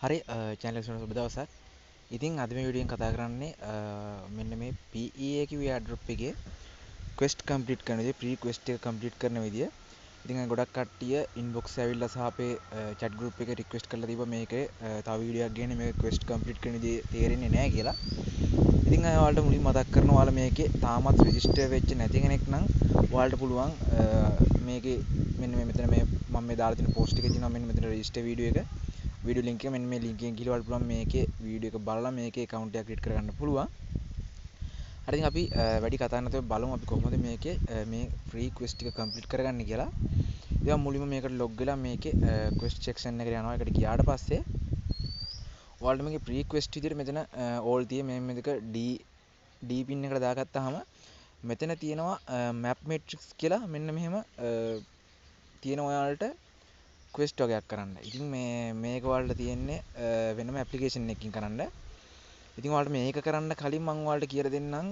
හරි channel එකට සුබ දවසක්. ඉතින් අද මේ වීඩියෝෙන් කතා කරන්නේ මෙන්න මේ PEA කිව්වේ airdrop එකේ quest complete කරන විදිය, pre quest එක complete කරන විදිය. ඉතින් ගොඩක් කට්ටිය inbox ඇවිල්ලා සහ අපේ chat group එකේ request කරලා තිබ්බා මේකේ තව වීඩියෝ එකක් ගේන්න මේක quest complete කරන විදිය තේරෙන්නේ නැහැ කියලා. ඉතින් ඔයාලට මුලින් මතක් කරනවා ඔයාලා මේකේ තාමත් register වෙච්ච නැති කෙනෙක් නම් ඔයාලට පුළුවන් මේකේ මෙන්න මෙතන මේ මම මේ දාලා තියෙන post එකේ තියෙනවා මෙන්න මෙතන register video එක. වීඩියෝ ලින්ක් එක මෙන්න මේ ලින්ක් එකෙන් ගිහලා බලන්න පුළුවන් මේකේ වීඩියෝ එක බලලා මේකේ account එකක් create කරගන්න පුළුවන්. හරි ඉතින් අපි වැඩි කතා නැතුව බලමු අපි කොහොමද මේකේ මේ free quest එක complete කරගන්නේ කියලා. ඉතින් මුලින්ම මේකට log වෙලා මේකේ quest section එකට යනවා. ඒකට ගියාට පස්සේ ඔයාලට මේකේ free quest විදිහට මෙතන all තියෙ මේ මේක D pin එකට දාගත්තාම මෙතන තියෙනවා map matrix කියලා මෙන්න මෙහෙම තියෙන ඔයාලට quest වගේක් කරන්න. ඉතින් මේක ඔයාලට තියෙන්නේ වෙනම application එකකින් කරන්න. ඉතින් ඔයාලට මේක කරන්න කලින් මම ඔයාලට කියලා දෙන්නම්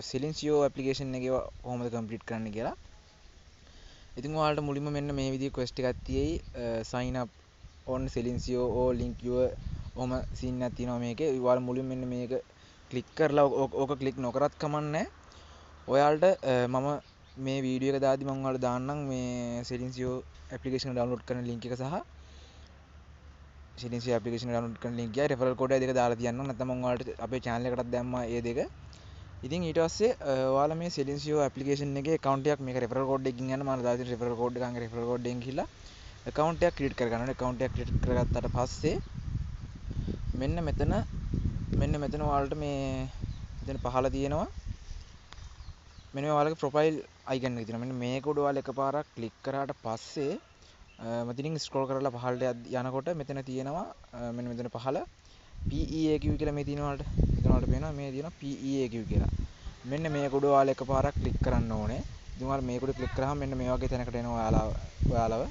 Silencio application එකේ කොහොමද complete කරන්න කියලා. ඉතින් ඔයාලට මුලින්ම මෙන්න මේ විදිහේ quest එකක් තියෙයි sign up on Silencio or link your ඔහම scene එකක් තියෙනවා මේකේ. ඔයාලා මුලින් මෙන්න මේක click කරලා ඕක click නොකරත් කමන්නේ. ඔයාලට මම මේ වීඩියෝ එක දාද්දි මම ඔයාලට දාන්නම් මේ Silencio application download කරන link එක සහ Silencio application download කරන link එක referral code එක දෙක දාලා තියන්නම්. නැත්නම් මම ඔයාලට අපේ channel එකටත් දැම්මා ඒ දෙක. ඉතින් ඊට පස්සේ ඔයාලා මේ Silencio application එකේ account එකක් මේක referral code එකකින් යන මම දාලා තියෙන referral code එක අංග referral code එකෙන් ගිහලා account එකක් create කරගන්න ඕනේ. account එකක් create කරගත්තාට පස්සේ මෙන්න මෙතන ඔයාලට මේ මෙතන පහළ තියෙනවා මෙන්න මේ ඔයාලගේ profile icon එක තියෙනවා. මෙන්න මේක උඩ ඔයාලා එකපාරක් click කරාට පස්සේ මතින් ස්ක්‍රෝල් කරලා පහළට යනකොට මෙතන තියෙනවා මෙන්න මෙතන පහළ PEAQ කියලා මේ තියෙනවා වලට මෙතන වලට පේනවා මේ තියෙනවා PEAQ කියලා. මෙන්න මේක උඩ ඔයාලා එකපාරක් ක්ලික් කරන්න ඕනේ. ඉතින් ඔයාලා මේක උඩ ක්ලික් කරාම මෙන්න මේ වගේ තැනකට එනවා ඔයාලව.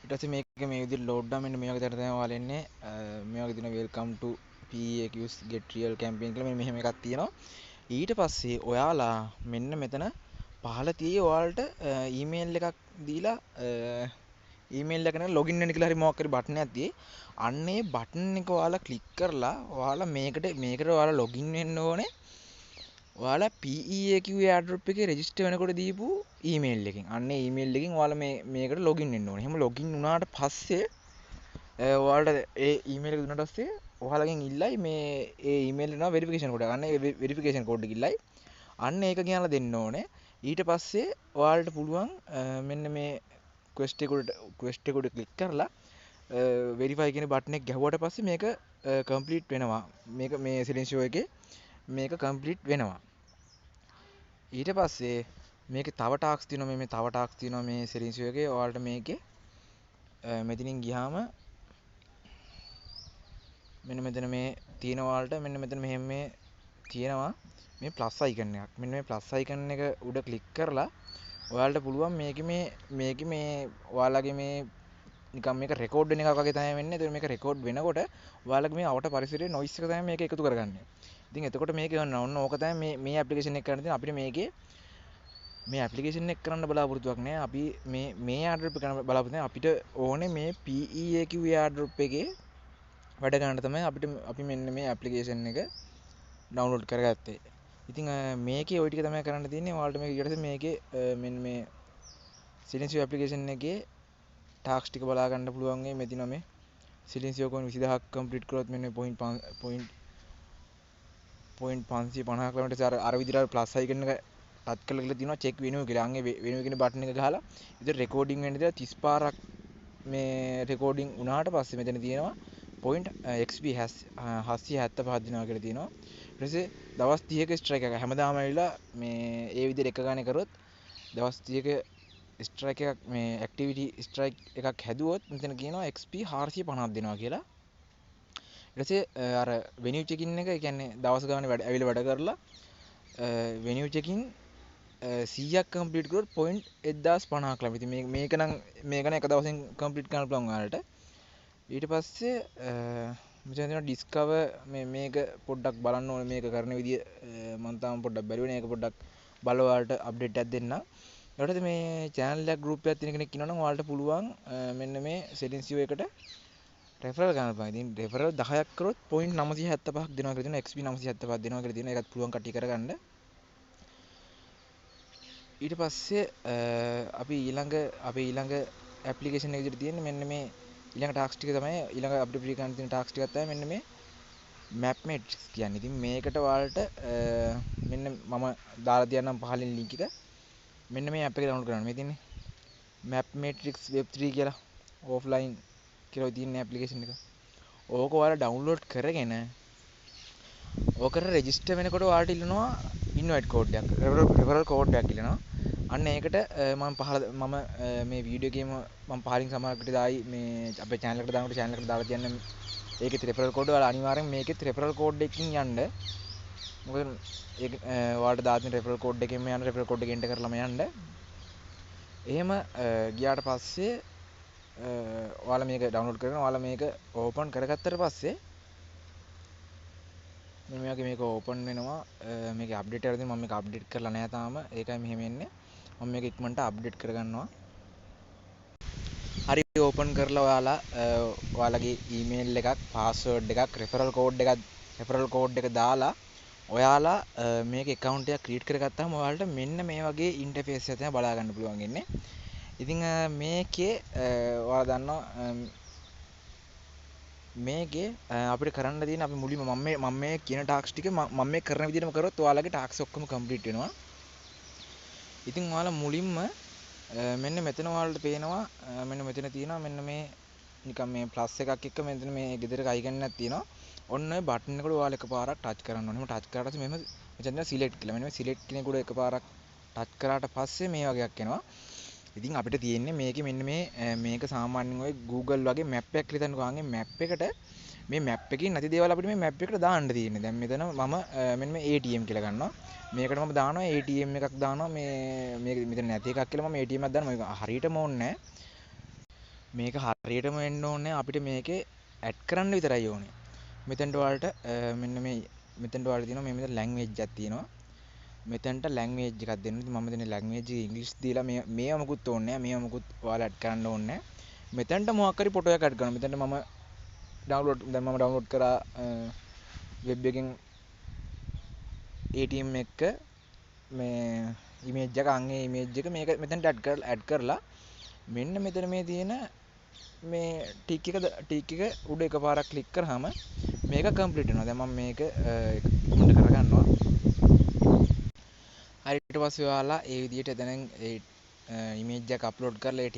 ඊට පස්සේ මේක මේ විදිහට load down මෙන්න මේ වගේ තැනට තමයි ඔයාලා එන්නේ. මේ වගේ තියෙනවා welcome to PEAQ's get real campaign කියලා මෙන්න මෙහෙම එකක් තියෙනවා. ඊට පස්සේ ඔයාලා මෙන්න මෙතන පහළ තියෙයි ඔයාලට ඊමේල් එකක් දීලා ඊමේල් එක නැත්නම් ලොගින් වෙන්න කියලා හරි මොකක් හරි බටන් එකක් තියෙයි. අන්න ඒ බටන් එක ඔයාලා ක්ලික් කරලා ඔයාලා මේකට ඔයාලා ලොගින් වෙන්න ඕනේ. ඔයාලා PEAQ airdrop එකේ රෙජිස්ටර් වෙනකොට දීපු ඊමේල් එකෙන්. අන්න ඒ ඊමේල් එකෙන් ඔයාලා මේකට ලොගින් වෙන්න ඕනේ. එහෙම ලොගින් වුණාට පස්සේ ඔයාලට ඒ ඊමේල් එක දුන්නාට පස්සේ ඔයාලගෙන් ඉල්ලයි මේ ඒ ඊමේල් එනවා වෙරිෆිකේෂන් කෝඩ් එක. අන්න ඒ වෙරිෆිකේෂන් කෝඩ් එක ඉල්ලයි. අන්න ඒක ගෙනලා දෙන්න ඕනේ. ඊට පස්සේ ඔයාලට පුළුවන් මෙන්න මේ quest එක උඩ ක්ලික් කරලා verify කියන බටන් එක ගැහුවට පස්සේ මේක complete වෙනවා. මේක මේ Silencio එකේ මේක complete වෙනවා. ඊට පස්සේ මේකේ තව ටාස්ක් තියෙනවා මේ තව ටාස්ක් තියෙනවා මේ Silencio එකේ ඔයාලට මේකේ මෙතනින් ගියාම මෙන්න මෙතන මේ තියෙන ඔයාලට මෙන්න මෙතන මෙහෙම මේ තියෙනවා මේ ප්ලස් අයිකන් එකක්. මෙන්න මේ ප්ලස් අයිකන් එක උඩ ක්ලික් කරලා ඔයාලට පුළුවන් මේකේ මේ ඔයාලගේ මේ නිකන් මේක රෙකෝඩ් වෙන එකක් වගේ තමයි වෙන්නේ. ඒතකොට මේක රෙකෝඩ් වෙනකොට ඔයාලගේ මේ අවට පරිසරයේ නොයිස් එක තමයි මේක එකතු කරගන්නේ. ඉතින් එතකොට මේක ඔන්න ඕක තමයි මේ ඇප්ලිකේෂන් එක කරන්න තියෙන අපිට මේකේ මේ ඇප්ලිකේෂන් එක කරන්න බලාපොරොත්තුවක් නෑ. අපි මේ airdrop එක කරන්න බලාපොරොත්තු අපිට ඕනේ මේ PEAQ airdrop එකේ වැඩ ගන්න තමයි අපි මෙන්න මේ ඇප්ලිකේෂන් එක ඩවුන්ලෝඩ් කරගත්තේ. ඉතින් මේකේ ওই ටික තමයි කරන්න තියෙන්නේ. ඔයාලට මේක ඊට පස්සේ මේකේ මෙන්න මේ Silencio application එකේ ටාස්ක් ටික බලා ගන්න පුළුවන් වෙයි. මෙතන මේ Silencio coin 20000ක් කම්ප්ලීට් කරොත් මෙන්න point 550 කිලෝමීටර් අර විදිහට ප්ලස් අයිකන් එක ටච් කරලා කියලා තියෙනවා චෙක් වෙනව කියලා. අංගේ වෙනව කියන බටන් එක ගහලා ඉතින් රෙකෝඩින් වෙන්න දෙලා 35 පාරක් මේ රෙකෝඩින් වුණාට පස්සේ මෙතන තියෙනවා point XP 775 දිනවා කියලා තියෙනවා. ඊට පස්සේ දවස් 30ක ස්ට්‍රයික් එක හැමදාම ඇවිල්ලා මේ ඒ විදිහට එක ගානේ කරොත් දවස් 30ක ස්ට්‍රයික් එකක් මේ ඇක්ටිවිටි ස්ට්‍රයික් එකක් හැදුවොත් මෙතන කියනවා XP 450ක් දෙනවා කියලා. ඊට පස්සේ අර වෙනියු චෙකින් එක කියන්නේ දවස් ගානේ ඇවිල්ලා වැඩ කරලා වෙනියු චෙකින් 100ක් කම්ප්ලීට් කරොත් point 1050ක් ලැබෙනවා. ඉතින් මේක නම් එක දවසෙන් කම්ප්ලීට් කරන්න පුළුවන් ඔයාලට. ඊට පස්සේ මෙතන තියෙනවා ඩිස්කවර් මේක පොඩ්ඩක් බලන්න ඕනේ මේක කරන විදිය මම තාම පොඩ්ඩක් බැලුවේ නෑ ඒක පොඩ්ඩක් බලලා ඔයාලට අප්ඩේට් එකක් දෙන්නම්. ඊට පස්සේ මේ channel එකක් group එකක් තියෙන කෙනෙක් ඉන්නවා නම් ඔයාලට පුළුවන් මෙන්න මේ settings view එකට referral ගන්න පුළුවන්. ඉතින් referral 10ක් කරොත් point 975ක් දෙනවා කියලා තියෙනවා. XP 975ක් දෙනවා කියලා තියෙනවා. ඒකත් පුළුවන් කට්ටිය කරගන්න. ඊට පස්සේ අපි ඊළඟ ඇප්ලිකේෂන් එක විදිහට තියෙන්නේ මෙන්න මේ ඊළඟ ටාස්ක් ටික තමයි ඊළඟ අපිට ෆ්‍රී ගන්න තියෙන ටාස්ක් ටිකක් තමයි මෙන්න මේ map matrix කියන්නේ. ඉතින් මේකට ඔයාලට මෙන්න මම දාලා තියන්නම් පහලින් link එක. මෙන්න මේ app එක download කරන්න. මේ තියෙන්නේ map matrix web 3 කියලා offline කියලා තියෙන application එක. ඕක ඔයාලා download කරගෙන ඕකට register වෙනකොට ඔයාලට ඉල්ලනවා invite code එකක්. referral code එකක් ඉල්ලනවා. අන්න ඒකට මම මේ වීඩියෝ ගේම මම පහලින් සමහරකට දායි මේ අපේ channel එකට දානකොට channel එකට දාලා තියන්න ඒකෙත් referral code ඔයාලා අනිවාර්යෙන් මේකෙත් referral code එකකින් යන්න. මොකද ඒක ඔයාලට දාන referral code එකෙන්ම යන්න referral code එක enter කරලාම යන්න. එහෙම ගියාට පස්සේ ඔයාලා මේක download කරගෙන ඔයාලා මේක open කරගත්තට පස්සේ මේ වගේ මේක open වෙනවා. මේක update එකක් තියෙනවා. මම මේක update කරලා නැහැ තාම. ඒකයි මෙහෙම එන්නේ. මම මේක ඉක්මනට අප්ඩේට් කරගන්නවා. හරි ඕපන් කරලා ඔයාලගේ ඊමේල් එකක් පාස්වර්ඩ් එකක් රෙෆරල් කෝඩ් එක දාලා ඔයාලා මේක account එකක් ක්‍රියේට් කරගත්තාම ඔයාලට මෙන්න මේ වගේ ඉන්ටර්ෆේස් එකක් තමයි බලා ගන්න පුළුවන් ඉන්නේ. ඉතින් මේකේ ඔයාලා දන්නවා මේකේ අපිට කරන්න තියෙන අපි මුලින්ම මම මේ කියන ටාස්ක් ටික මම මේ කරන විදිහටම කරොත් ඔයාලගේ ටාස්ක් ඔක්කොම කම්ප්ලීට් වෙනවා. ඉතින් ඔයාලා මුලින්ම මෙන්න මෙතන ඔයාලට පේනවා මෙන්න මෙතන තියෙනවා මෙන්න මේ නිකන් මේ ප්ලස් එකක් එක්ක මෙතන මේ ගෙදරක අයිකන් එකක් තියෙනවා. ඔන්න ඔය බටන් එකට ඔයාලා එකපාරක් ටච් කරන්න ඕනේ. එහෙම ටච් කරාට පස්සේ මෙහෙම මෙතන සිලෙක්ට් කියලා. මෙන්න මේ සිලෙක්ට් කෙනෙකුට එකපාරක් ටච් කරාට පස්සේ මේ වගේක් එනවා. ඉතින් අපිට තියෙන්නේ මේකේ මෙන්න මේක සාමාන්‍යයෙන් ඔය Google වගේ map එකක් කියලා හිතන්නකෝ. ආන්ගේ map එකට මේ map එකකින් නැති දේවල් අපිට මේ map එකට දාන්න තියෙන්නේ. දැන් මෙතන මම මෙන්න මේ ATM කියලා ගන්නවා. මේකට මම දානවා ATM එකක් දානවා මේක මෙතන නැති එකක් කියලා මම ATM එකක් දානවා. මේක හරියටම ඕනේ නැහැ. මේක හරියටම වෙන්න ඕනේ අපිට මේකේ ඇඩ් කරන්න විතරයි ඕනේ. මෙතනට ඔයාලට මෙන්න මේ මෙතනට ඔයාලට තියෙනවා මෙතන ලැන්ග්වේජ් එකක් තියෙනවා. මෙතනට ලැන්ග්වේජ් එකක් දෙන්න. ඉතින් මම දෙන්නේ ලැන්ග්වේජ් එක ඉංග්‍රීසි දීලා මේව මොකුත් ඕනේ නැහැ. මේව මොකුත් ඔයාලා ඇඩ් කරන්න ඕනේ නැහැ. මෙතනට මොකක් හරි ෆොටෝ එකක් ඇඩ් කරනවා. මෙතනට මම ඩවුන්ලෝඩ් කරා වෙබ් එකෙන් ATM එක මේ ඉමේජ් එක අංගේ ඉමේජ් එක මේක මෙතනට ඇඩ් කරලා මෙන්න මෙතන මේ තියෙන මේ ටික් එක උඩ එකපාරක් ක්ලික් කරාම මේක කම්ප්ලීට් වෙනවා. දැන් මම මේක ඉක්මනට කරගන්නවා. හරි ඊට පස්සේ ඔයාලා ඒ විදිහට එතනින් ඒ ඉමේජ් එක අප්ලෝඩ් කරලා ඒ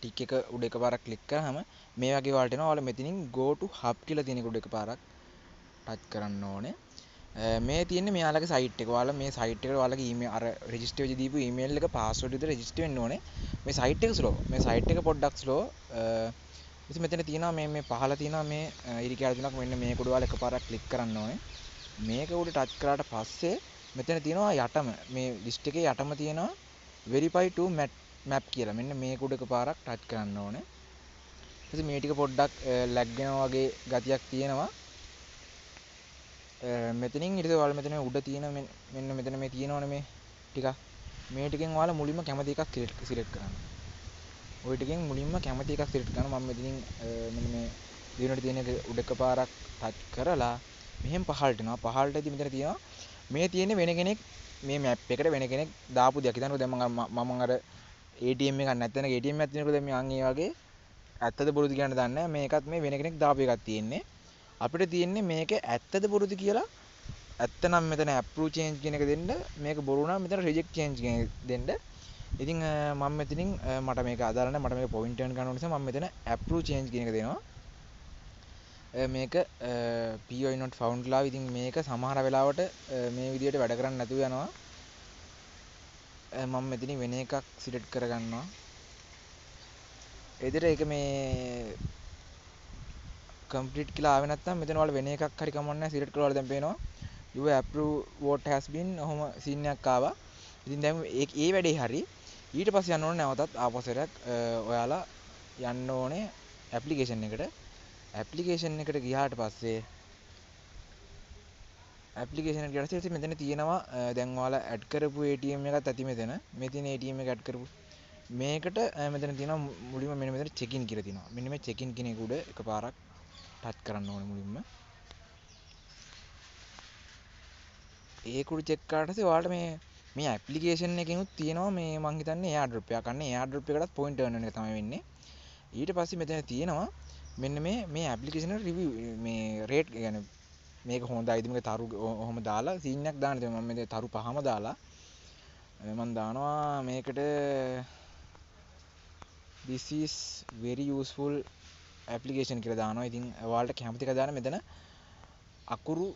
ටික් එක උඩ එකපාරක් ක්ලික් කරාම මේ වගේ වලට එනවා. ඔයාලා මෙතනින් go to hub කියලා තියෙන එක උඩ එකපාරක් ටච් කරන්න ඕනේ. මේ තියෙන්නේ මෙයාලගේ සයිට් එක. ඔයාලා මේ සයිට් එකට ඔයාලගේ ඊමේල් අර රෙජිස්ටර් වෙච්ච දීපු ඊමේල් එක පාස්වර්ඩ් විතර රෙජිස්ටර් වෙන්න ඕනේ. මේ සයිට් එක ස්ලෝ. මේ සයිට් එක පොඩ්ඩක් ස්ලෝ. ඉතින් මෙතන තියෙනවා මේ පහළ තියෙනවා මේ ඉරිකැල තුනක් මෙන්න මේක උඩ ඔයාලා එකපාරක් ක්ලික් කරන්න ඕනේ. මේක උඩ ටච් කරාට පස්සේ මෙතන තියෙනවා යටම මේ ලිස්ට් එකේ යටම තියෙනවා verify to map කියලා. මෙන්න මේක උඩ එකපාරක් ටච් කරන්න ඕනේ. ඊට මේ ටික පොඩ්ඩක් ලැග් වෙනවා වගේ ගතියක් තියෙනවා. මෙතනින් ඊට පස්සේ ඔයාලා මෙතන උඩ තියෙන මෙන්න මෙතන මේ තියෙනවනේ මේ ටික. මේ ටිකෙන් ඔයාලා මුලින්ම කැමති එකක් සිලෙක්ට් කරන්න. ওই ටිකෙන් මුලින්ම කැමති එකක් සිලෙක්ට් කරනවා. මම මෙතනින් මෙන්න මේ දිනවලට තියෙන එක උඩ එකපාරක් ටච් කරලා මෙහෙම පහළට යනවා. පහළට ඉතින් මෙතන තියෙනවා මේ තියෙන්නේ වෙන කෙනෙක් මේ මැප් එකට වෙන කෙනෙක් දාපු දෙයක්. හිතන්නකෝ දැන් මම අර ATM එකක් නැත්නම් ATM එකක් තියෙනකොට දැන් මේ අන් ඒ වගේ ඇත්තද බොරුද කියන්න දන්නේ නැහැ. මේකත් මේ වෙන කෙනෙක් දාපු එකක් තියෙන්නේ. අපිට තියෙන්නේ මේක ඇත්තද බොරුද කියලා ඇත්තනම් මෙතන approve change කියන එක දෙන්න. මේක බොරු නම් මෙතන reject change කියන එක දෙන්න. ඉතින් මම මෙතනින් මට මේක අදාළ නැහැ. මට මේක point එක ගන්න ඕන නිසා මම මෙතන approve change කියන එක දෙනවා. මේක POI not found ලා. ඉතින් මේක සමහර වෙලාවට මේ විදිහට වැඩ කරන්නේ නැතුව යනවා. මම මෙතනින් වෙන එකක් සිලෙක්ට් කරගන්නවා. එදිට ඒක මේ complete කියලා ආවේ නැත්නම් මෙතන ඔයාලා වෙන එකක් හරි කමන්නේ නැහැ. සිලෙක්ට් කරලා දැන් පේනවා your approve vote has been ඔහොම සීන් එකක් ආවා. ඉතින් දැන් ඒ වැඩේ හරි. ඊට පස්සේ යන්න ඕනේ නැවතත් ආපස්සට ඔයාලා යන්න ඕනේ ඇප්ලිකේෂන් එකට ගියාට පස්සේ ඇප්ලිකේෂන් එකට ගියාට පස්සේ මෙතන තියෙනවා දැන් ඔයාලා ඇඩ් කරපු ATM එකත් ඇති මෙතන. මේ තියෙන ATM එක ඇඩ් කරපු මේකට මෙතන තියෙනවා මුලින්ම මෙන්න මෙතන චෙක් ඉන් කියලා තියෙනවා. මෙන්න මේ චෙක් ඉන් කියන එක උඩ එකපාරක් ටච් කරන්න ඕනේ මුලින්ම. ඒක උඩ චෙක් කරාට පස්සේ ඔයාලට මේ ඇප්ලිකේෂන් එකෙනුත් තියෙනවා මේ මං හිතන්නේ එයාර් ඩ්‍රොප් එකක්. අන්න එයාර් ඩ්‍රොප් එකකටත් පොයින්ට් earn වෙන එක තමයි වෙන්නේ. ඊට පස්සේ මෙතන තියෙනවා මෙන්න මේ ඇප්ලිකේෂන් එක රිවිව් මේ රේට් يعني මේක හොඳයිද මේක තරු ඔහොම දාලා සීන් එකක් දාන්න තියෙනවා. මම මේ තරු 5ම දාලා මම දානවා මේකට this is very useful application කියලා දානවා. ඉතින් ඔයාලට කැමති එක දාන්න මෙතන අකුරු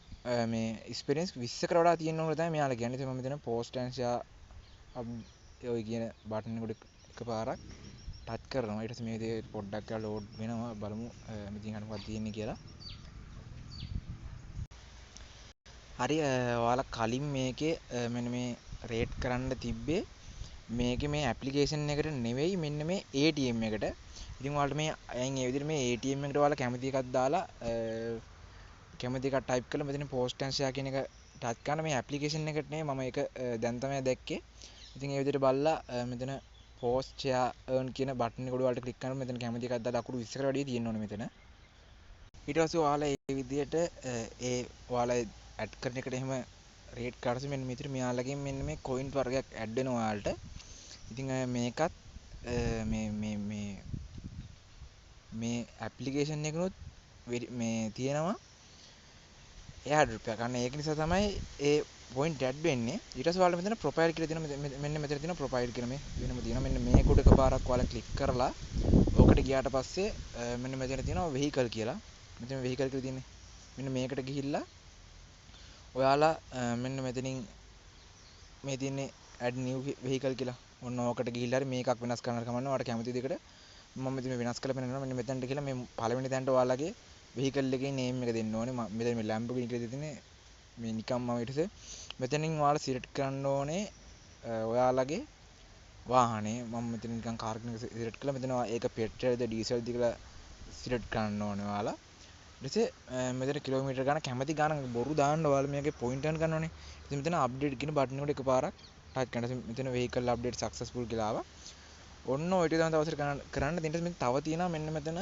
මේ experience 20කට වඩා තියෙන්න ඕන තමයි මෙයාලා කියන්නේ. ඉතින් මම මෙතන post and share ඔය කියන බටන් එකට එකපාරක් ටච් කරනවා. ඊට පස්සේ මේ දේ පොඩ්ඩක් කරලා ලෝඩ් වෙනවා. බලමු ඉතින් අර මොකක්ද තියෙන්නේ කියලා. හරි ඔයාලා කලින් මේකේ මෙන්න මේ රේට් කරන්න තිබ්බේ මේකේ මේ ඇප්ලිකේෂන් එකට නෙවෙයි මෙන්න මේ ATM එකට. ඉතින් ඔයාලට මේ අයින් ඒ විදිහට මේ ATM එකට ඔයාලා කැමති එකක් දාලා කැමති එකක් ටයිප් කරලා මෙතන post and share කියන එක ටච් කරන මේ ඇප්ලිකේෂන් එකට නේ මම ඒක දැන් තමයි දැක්කේ. ඉතින් ඒ විදිහට බලලා මෙතන post share earn කියන බටන් එක උඩ ඔයාලට ක්ලික් කරනකොට මෙතන කැමති එකක් දාලා අකුරු 20කට වැඩිය තියෙන්න ඕනේ මෙතන. ඊට පස්සේ ඔයාලා මේ විදිහට ඔයාලා ඇඩ් කරන එකට එහෙම රේට් කාඩ්ස් මෙන්න මෙතන මෙයාලගෙන් මෙන්න මේ කොයින් වර්ගයක් ඇඩ් වෙනවා ඔයාලට. ඉතින් මේකත් මේ ඇප්ලිකේෂන් එකනොත් මේ තියෙනවා එයාර් ඩ්‍රොප් එකක්. අන්න ඒක නිසා තමයි ඒ පොයින්ට් ඇඩ් වෙන්නේ. ඊට පස්සේ ඔයාලා මෙතන ප්‍රොෆයිල් කියලා තියෙනවා. මෙන්න මෙතන තියෙනවා ප්‍රොෆයිල් කියලා මේ වෙනම තියෙනවා. මෙන්න මේක උඩ එකපාරක් ඔයාලා ක්ලික් කරලා ඕකට ගියාට පස්සේ මෙන්න මෙතන තියෙනවා vehicle කියලා. මෙතන vehicle කියලා තියෙන්නේ. මෙන්න මේකට ගිහිල්ලා ඔයාලා මෙන්න මෙතනින් මේ තියෙන්නේ add new vehicle කියලා. ඔන්න ඕකට ගිහිල්ලා හරි මේකක් වෙනස් කරන්න කමන්න. ඔයාලට කැමති දෙයකට මම මෙතන වෙනස් කරලා පෙන්නනවා. මෙන්න මෙතනට ගිහලා මේ පළවෙනි තැනට ඔයාලගේ vehicle එකේ name එක දෙන්න ඕනේ. මෙතන මේ Lamborghini කියලා තියෙන්නේ මේ නිකම්ම ඊට පස්සේ මෙතනින් ඔයාලා select කරන්න ඕනේ ඔයාලගේ වාහනේ. මම මෙතන නිකන් කාර් එකක් select කළා. මෙතන ඒක petrolද dieselද කියලා select කරන්න ඕනේ ඔයාලා. ඊට පස්සේ මෙතන කිලෝමීටර් ගාන කැමති ගාන බොරු දාන්න ඔයාලා මේකේ පොයින්ට් එන්න ගන්න ඕනේ. ඉතින් මෙතන අප්ඩේට් කියන බටන් එකට එකපාරක් ටච් කරනවා. මෙතන vehicle update successful කියලා ආවා. ඔන්න ඔය ටික තමයි තවසර කරන්න. ඊට පස්සේ තව තියෙනවා මෙන්න මෙතන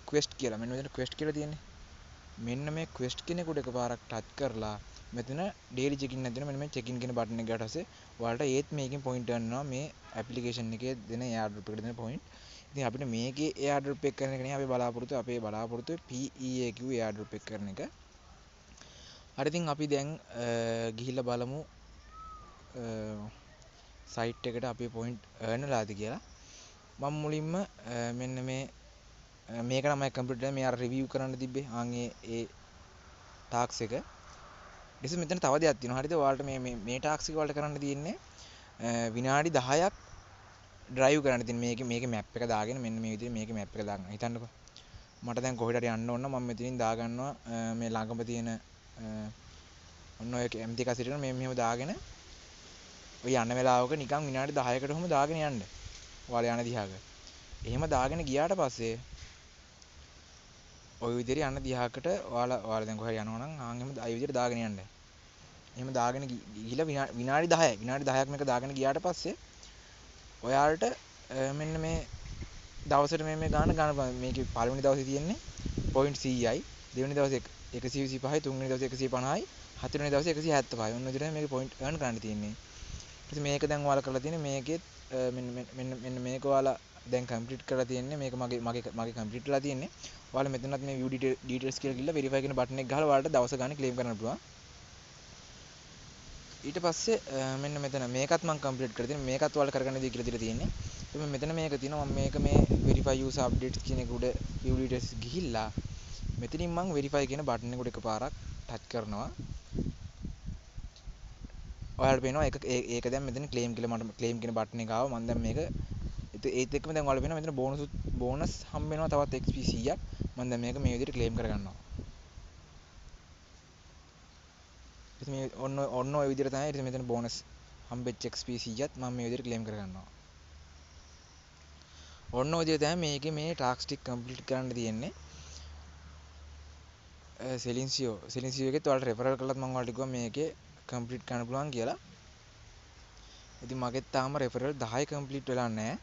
quest කියලා. මෙන්න මෙතන quest කියලා තියෙන්නේ. මෙන්න මේ quest කෙනෙකුට එකපාරක් ටච් කරලා මෙතන daily check in නැතිනම් මෙන්න මේ check in කියන බටන් එක ගියාට පස්සේ ඔයාලට ඒත් මේකෙන් point ගන්නවා මේ application එකේ දෙන airdrop එකට දෙන point. ඉතින් අපිට මේකේ airdrop එක කරන එක නේ අපි බලාපොරොත්තු PEAQ airdrop එක කරන එක. හරි ඉතින් අපි දැන් ගිහිල්ලා බලමු site එකට අපේ point earn වෙලාද කියලා. මම මුලින්ම මෙන්න මේක තමයි කම්පියුටර් මේ අර රිවිව් කරන්න තිබ්බේ ඒ ටාස්ක් එක. ඊට මෙතන තව දෙයක් තියෙනවා. හරිද? ඔයාලට මේ ටාස්ක් එක වලට කරන්න තියෙන්නේ විනාඩි 10ක් ඩ්‍රයිව් කරන්න තියෙන මේකේ මැප් එක දාගෙන මෙන්න මේ විදිහට මේකේ මැප් එක දාගන්න. හිතන්නකෝ. මට දැන් කොහෙට හරි යන්න ඕන නම් මම මෙතනින් දාගන්නවා මේ ළඟම තියෙන ඔන්න ඔය MT කසිටින මෙහෙම දාගෙන ඔය යන වෙලාවක නිකන් විනාඩි 10කට ඔහම දාගෙන යන්න. ඔයාලා යන දිහාක. එහෙම දාගෙන ගියාට පස්සේ ඔය විදිහට යන දිහාකට ඔයාලා දැන් කොහෙද යනවා නම් එහෙම අය විදිහට දාගෙන යන්න. එහෙම දාගෙන ගිහිලා විනාඩි 10ක් මේක දාගෙන ගියාට පස්සේ ඔයාලට මෙන්න මේ දවසට මේ ගාන මේකේ පළවෙනි දවසේ තියෙන්නේ 0.100යි, දෙවෙනි දවසේ 125යි, තුන්වෙනි දවසේ 150යි, හතරවෙනි දවසේ 175යි. ඔන්න විදිහට මේක පොයින්ට් earn කරන්න තියෙන්නේ. ඊට මේක දැන් ඔයාලා කරලා තියෙන්නේ මේකෙත් මෙන්න මේක ඔයාලා දැන් කම්ප්ලීට් කරලා තියෙන්නේ. මේක මගේ කම්ප්ලීට් වෙලා තියෙන්නේ. ඔයාලා මෙතනත් මේ view details කියලා ගිහලා verify කියන බටන් එක ගහලා ඔයාලට දවස ගානේ claim කරන්න පුළුවන්. ඊට පස්සේ මෙන්න මෙතන මේකත් මම කම්ප්ලීට් කරලා තියෙනවා. මේකත් ඔයාලා කරගන්න දී කියලා දීලා තියෙන්නේ. ඉතින් මෙතන මේක තියෙනවා. මම මේක මේ verify user updates කියන එක උඩ view details ගිහිල්ලා මෙතනින් මම verify කියන බටන් එක උඩ එකපාරක් ටච් කරනවා. ඔයාලට පේනවා ඒක දැන් මෙතන claim කියලා මට claim කියන බටන් එක ආවා. මම දැන් මේක ඒත් එක්කම දැන් ඔයාලට පේනවා මෙතන බෝනස් හම්බ වෙනවා තවත් XP 100ක්. මම දැන් මේක මේ විදිහට claim කරගන්නවා. ඉතින් මේ ඔන්න ඔය විදිහට තමයි ඉතින් මෙතන බෝනස් හම්බෙච්ච XP 100ත් මම මේ විදිහට claim කරගන්නවා. ඔන්න ඔය විදිහට තමයි මේකේ මේ ටාස්ක් ටික කම්ප්ලීට් කරන්න තියෙන්නේ. සෙලින්සියෝ එකෙත් ඔයාලට රෙෆරල් කළත් මම ඔයාලට කිව්වා මේකේ කම්ප්ලීට් කරන්න පුළුවන් කියලා. ඉතින් මගෙත් තාම රෙෆරල් 10 කම්ප්ලීට් වෙලා නැහැ.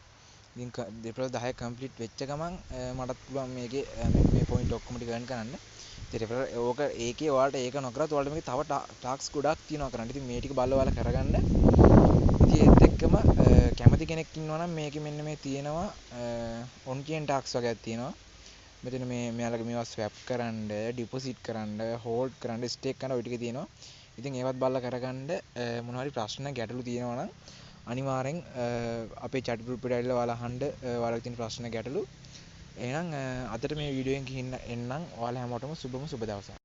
ඉතින් රෙෆරල් 10 කම්ප්ලීට් වෙච්ච ගමන් මටත් පුළුවන් මේකේ මේ පොයින්ට් ඔක්කොම ටික earn කරන්න. ඉතින් රෙෆරල් ඕක ඒකේ ඔයාලට ඒක නොකරත් ඔයාලට මේකේ තව ටාස්ක් ගොඩක් තියෙනවා කරන්න. ඉතින් මේ ටික බලලා ඔයාලා කරගන්න. ඉතින් ඒත් එක්කම කැමති කෙනෙක් ඉන්නවා නම් මේකේ මෙන්න මේ තියෙනවා ඔන් කියන ටාස්ක් වගේක් තියෙනවා. මෙතන මේ මෙයාලගේ මේවා ස්වැප් කරන්න, ඩිපොසිට් කරන්න, හෝල්ඩ් කරන්න, ස්ටේක් කරන්න ඔය ටික තියෙනවා. ඉතින් ඒවත් බලලා කරගන්න මොනවා හරි ප්‍රශ්න ගැටලු තියෙනවා නම් අනිවාර්යෙන් අපේ chat group එකට ඇවිල්ලා ඔයාලා අහන්න ඔයාලගේ තියෙන ප්‍රශ්න ගැටලු. එහෙනම් අදට මේ වීඩියෝ එකෙන් එන්නම්. ඔයාලා හැමෝටම සුබ දවසක්.